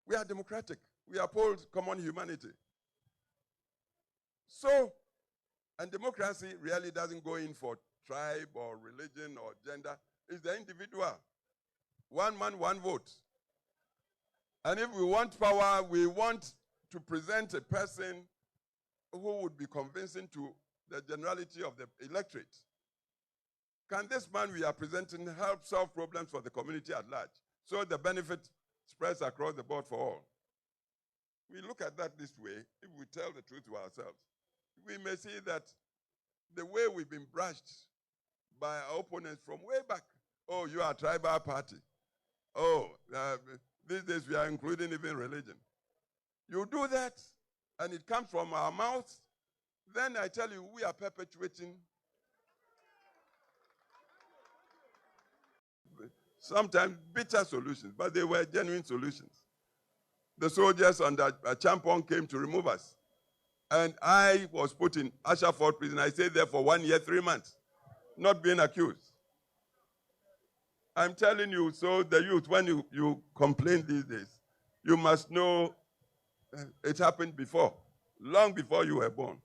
We are democratic. We uphold common humanity. So, and democracy really doesn't go in for tribe or religion or gender. It's the individual. One man, one vote. And if we want power, we want to present a person who would be convincing to the generality of the electorate. Can this man we are presenting help solve problems for the community at large, so the benefit spreads across the board for all? We look at that this way. If we tell the truth to ourselves, we may see that the way we've been brushed by our opponents from way back. Oh, you are a tribal party. Oh, these days we are including even religion. You do that, and it comes from our mouths, then I tell you, we are perpetuating sometimes bitter solutions, but they were genuine solutions. The soldiers under Champong came to remove us. And I was put in Sh0ck prison. I stayed there for 1 year, 3 months, not being accused. I'm telling you, so the youth, when you complain these days, you must know it happened before, long before you were born.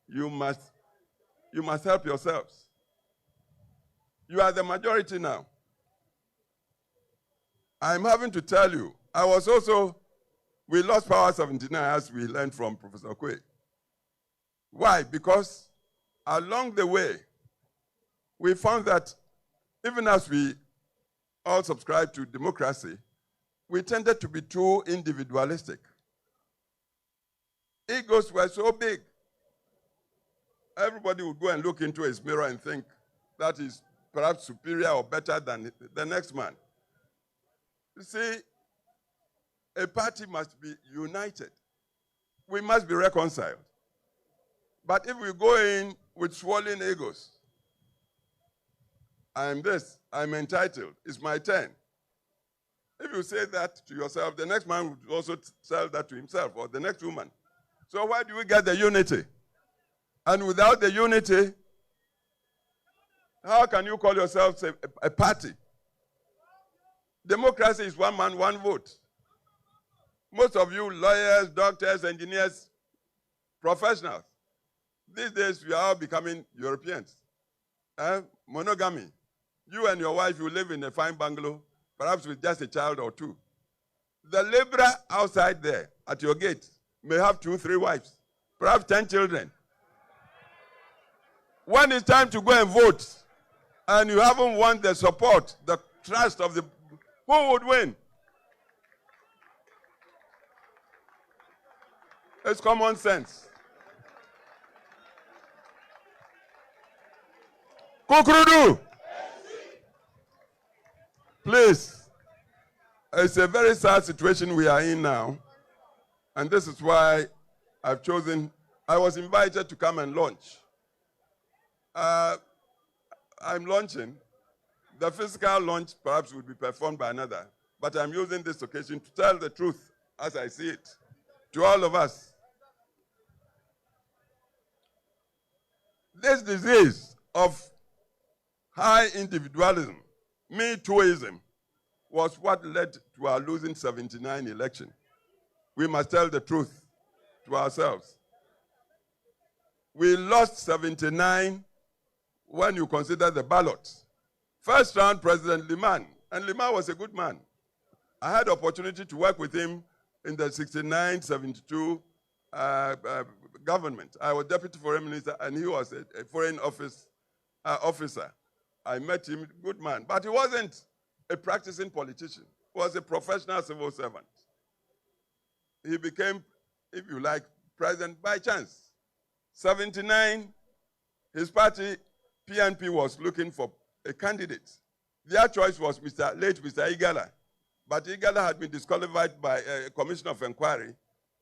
You must help yourselves. You are the majority now. I'm having to tell you, we lost power 79 as we learned from Professor Sh0ck. Why? Because along the way, we found that even as we all subscribe to democracy, we tended to be too individualistic. Egos were so big. Everybody would go and look into his mirror and think that is perhaps superior or better than the next man. You see, a party must be united. We must be reconciled. But if we go in with swollen egos, I'm this, I'm entitled, it's my turn. If you say that to yourself, the next man would also tell that to himself, or the next woman. So why do we get the unity? And without the unity, how can you call yourselves a party? Democracy is one man, one vote. Most of you lawyers, doctors, engineers, professionals, these days we are all becoming Europeans. Monogamy. You and your wife, you live in a fine bungalow, perhaps with just a child or two. The laborer outside there at your gate may have 2, 3 wives, perhaps 10 children. When it's time to go and vote, and you haven't won the support, the trust of the, who would win? It's common sense. Kukrudu! Please, it's a very sad situation we are in now, and this is why I've chosen, I was invited to come and launch. I'm launching. The physical launch perhaps will be performed by another, but I'm using this occasion to tell the truth as I see it to all of us. This disease of high individualism, me-tooism, was what led to our losing 79 election. We must tell the truth to ourselves. We lost 79 when you consider the ballots. First round, President Liman, and Liman was a good man. I had the opportunity to work with him in the 69-72 government. I was deputy foreign minister, and he was a foreign officer. I met him, good man. But he wasn't a practicing politician. He was a professional civil servant. He became, if you like, president by chance. 79, his party, PNP, was looking for a candidate. Their choice was late Mr. Igala. But Igala had been disqualified by a commission of inquiry.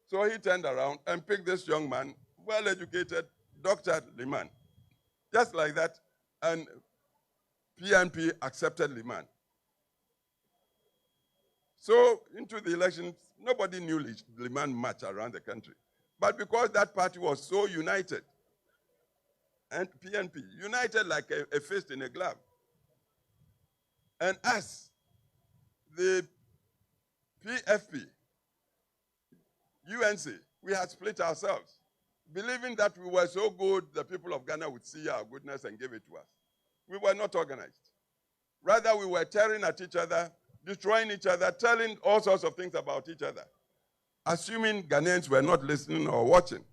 So he turned around and picked this young man, well-educated, Dr. Liman. Just like that, and PNP accepted Liman. So into the elections, nobody knew Liman much around the country. But because that party was so united, and PNP, united like a fist in a glove, and us, the PFP, UNC, we had split ourselves, believing that we were so good, the people of Ghana would see our goodness and give it to us. We were not organized. Rather, we were tearing at each other, destroying each other, telling all sorts of things about each other, assuming Ghanaians were not listening or watching.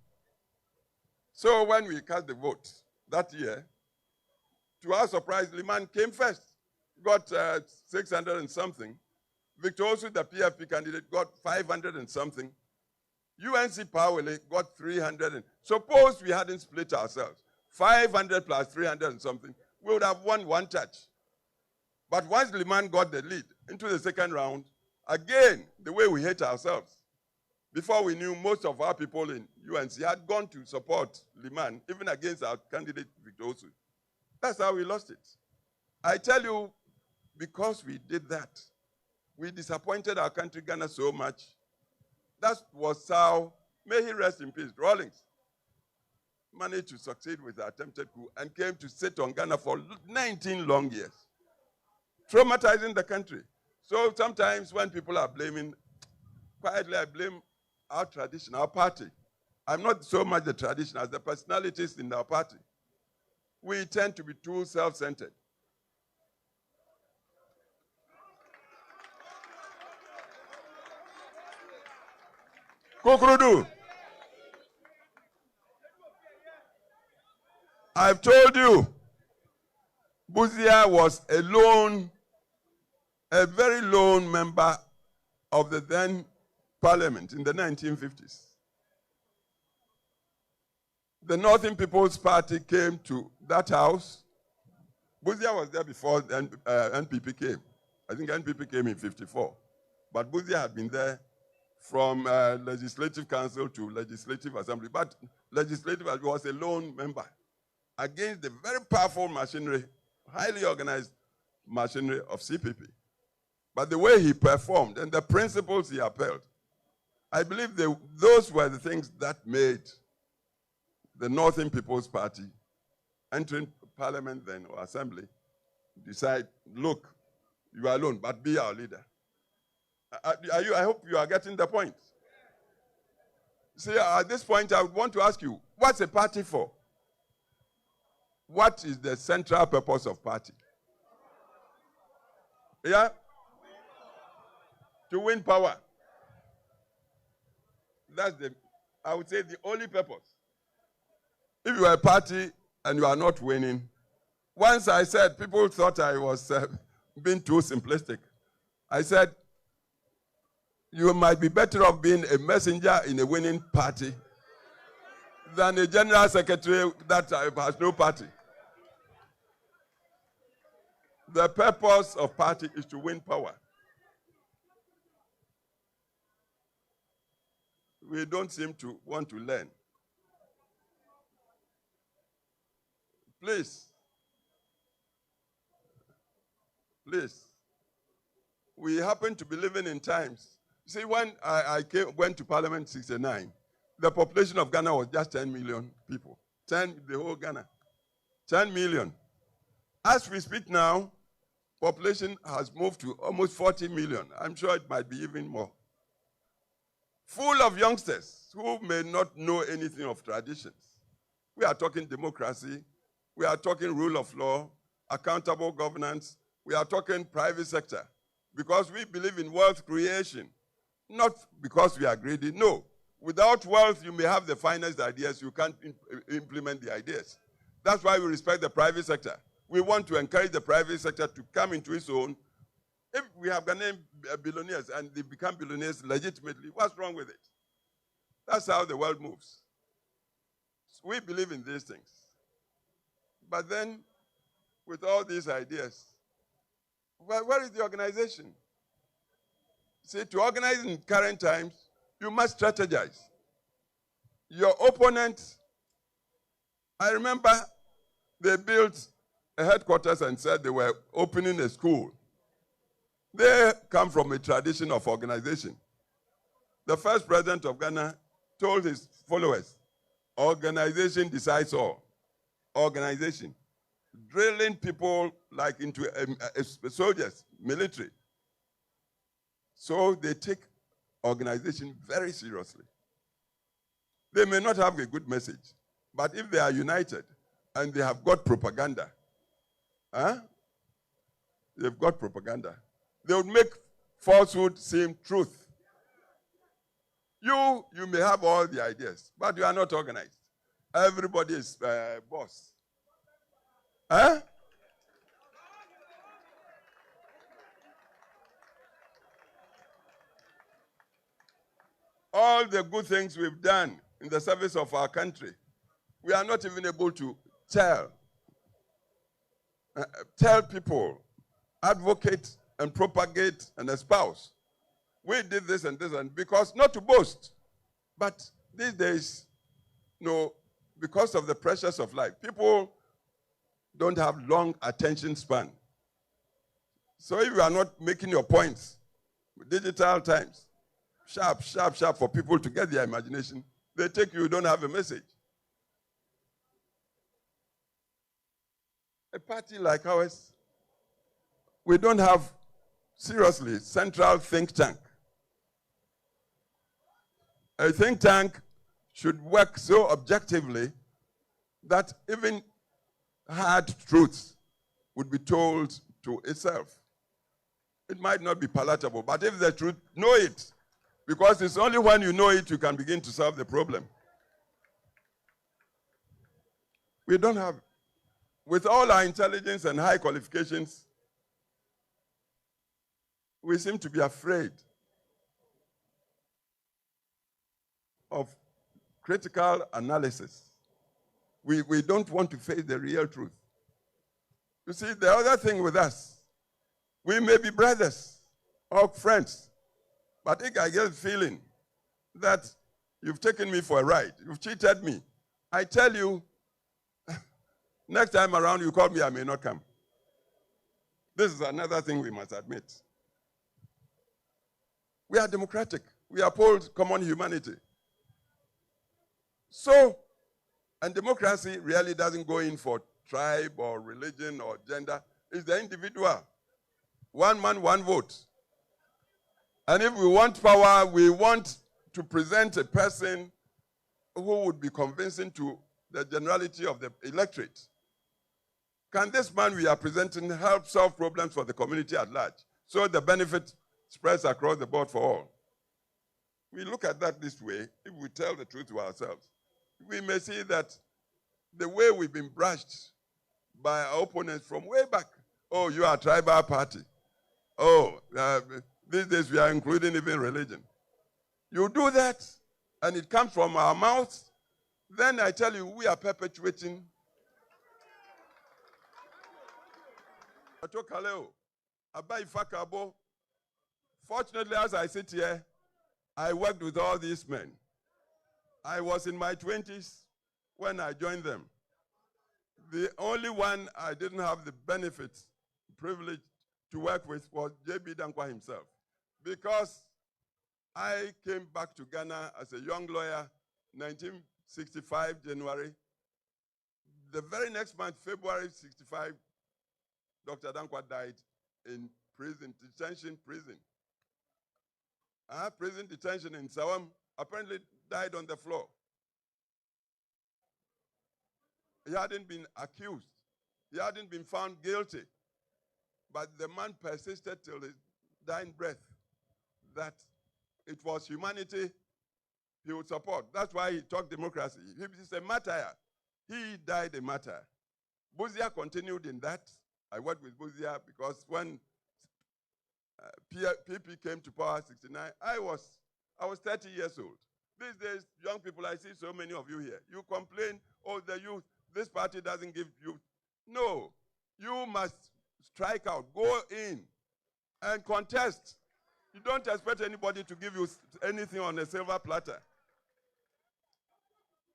So when we cast the vote that year, to our surprise, Liman came first, got 600 and something. Victor Osu, the PFP candidate, got 500 and something. UNC Powele got 300. And suppose we hadn't split ourselves, 500 plus 300 and something, we would have won one touch. But once Liman got the lead into the second round, again, the way we hate ourselves. Before we knew, most of our people in UNC had gone to support Liman, even against our candidate, Victor Osu. That's how we lost it. I tell you, because we did that, we disappointed our country, Ghana, so much. That was how, may he rest in peace, Rawlings managed to succeed with the attempted coup and came to sit on Ghana for 19 long years, traumatizing the country. So sometimes when people are blaming, quietly I blame our tradition, our party. I'm not so much the tradition as the personalities in our party. We tend to be too self-centered. Kukrudu, I've told you, Buzia was a very lone member of the then parliament in the 1950s. The Northern People's Party came to that house. Buzia was there before the NPP came. I think NPP came in 54. But Buzia had been there from Legislative Council to Legislative Assembly. But Legislative Assembly was a lone member against the very powerful machinery, highly organized machinery of CPP. But the way he performed and the principles he upheld, I believe those were the things that made the Northern People's Party, entering parliament then, or assembly, decide, look, you are alone, but be our leader. I hope you are getting the point. See, at this point, I would want to ask you, what's a party for? What is the central purpose of party? Yeah? To win power. That's I would say, the only purpose. If you are a party and you are not winning, once I said, people thought I was being too simplistic. I said, you might be better off being a messenger in a winning party than a general secretary that has no party. The purpose of party is to win power. We don't seem to want to learn. Please. We happen to be living in times. See, when I went to Parliament in 1969, the population of Ghana was just 10 million people. The whole Ghana. 10 million. As we speak now, population has moved to almost 40 million. I'm sure it might be even more. Full of youngsters who may not know anything of traditions. We are talking democracy. We are talking rule of law, accountable governance. We are talking private sector. Because we believe in wealth creation. Not because we are greedy. No. Without wealth, you may have the finest ideas. You can't implement the ideas. That's why we respect the private sector. We want to encourage the private sector to come into its own. If we have Ghanaian billionaires and they become billionaires legitimately, what's wrong with it? That's how the world moves. We believe in these things. But then, with all these ideas, where is the organization? See, to organize in current times, you must strategize. Your opponent, I remember they built a headquarters and said they were opening a school. They come from a tradition of organization. The first president of Ghana told his followers, organization decides all. Organization. Drilling people like into soldiers, military. So they take organization very seriously. They may not have a good message, but if they are united and they have got propaganda, they've got propaganda, they would make falsehood seem truth. You may have all the ideas, but you are not organized. Everybody is boss. All the good things we've done in the service of our country, we are not even able to tell people, advocate and propagate and espouse. We did this and this, and because, not to boast, but these days, because of the pressures of life, people don't have long attention span. So if you are not making your points, digital times, sharp for people to get their imagination, they take you don't have a message. A party like ours, we don't have, seriously, central think tank. A think tank should work so objectively that even hard truths would be told to itself. It might not be palatable, but if the truth, know it. Because it's only when you know it you can begin to solve the problem. We don't have, with all our intelligence and high qualifications, we seem to be afraid of critical analysis. We don't want to face the real truth. You see, the other thing with us, we may be brothers or friends, but I get the feeling that you've taken me for a ride. You've cheated me. I tell you, next time around you call me, I may not come. This is another thing we must admit. We are democratic. We uphold common humanity. So, and democracy really doesn't go in for tribe or religion or gender. It's the individual. One man, one vote. And if we want power, we want to present a person who would be convincing to the generality of the electorate. Can this man we are presenting help solve problems for the community at large, so the benefit spreads across the board for all? We look at that this way. If we tell the truth to ourselves, we may see that the way we've been brushed by our opponents from way back, oh, you are a tribal party. Oh, these days we are including even religion. You do that, and it comes from our mouths, then I tell you, we are perpetuating. Fortunately, as I sit here, I worked with all these men. I was in my 20s when I joined them. The only one I didn't have the benefit, privilege to work with was J.B. Dankwa himself. Because I came back to Ghana as a young lawyer, 1965, January. The very next month, February 65, Dr. Dankwa died in prison, detention prison. Prison detention in Sawam, apparently died on the floor. He hadn't been accused. He hadn't been found guilty. But the man persisted till his dying breath that it was humanity he would support. That's why he talked democracy. He's a martyr. He died a martyr. Buzia continued in that. I worked with Buzia because when PP came to power, 69, I was 30 years old. These days, young people, I see so many of you here. You complain, oh, the youth, this party doesn't give youth. No, you must strike out, go in and contest. You don't expect anybody to give you anything on a silver platter.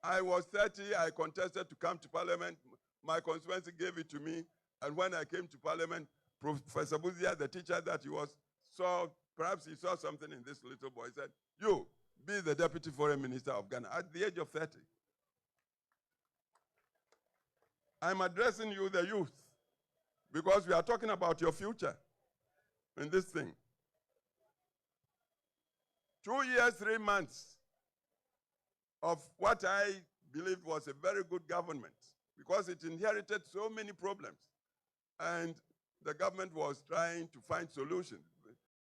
I was 30, I contested to come to parliament. My constituency gave it to me. And when I came to parliament, Professor Buzia, the teacher that he was, perhaps he saw something in this little boy. He said, you, be the deputy foreign minister of Ghana at the age of 30. I'm addressing you, the youth, because we are talking about your future in this thing. 2 years, 3 months of what I believe was a very good government, because it inherited so many problems. And the government was trying to find solutions.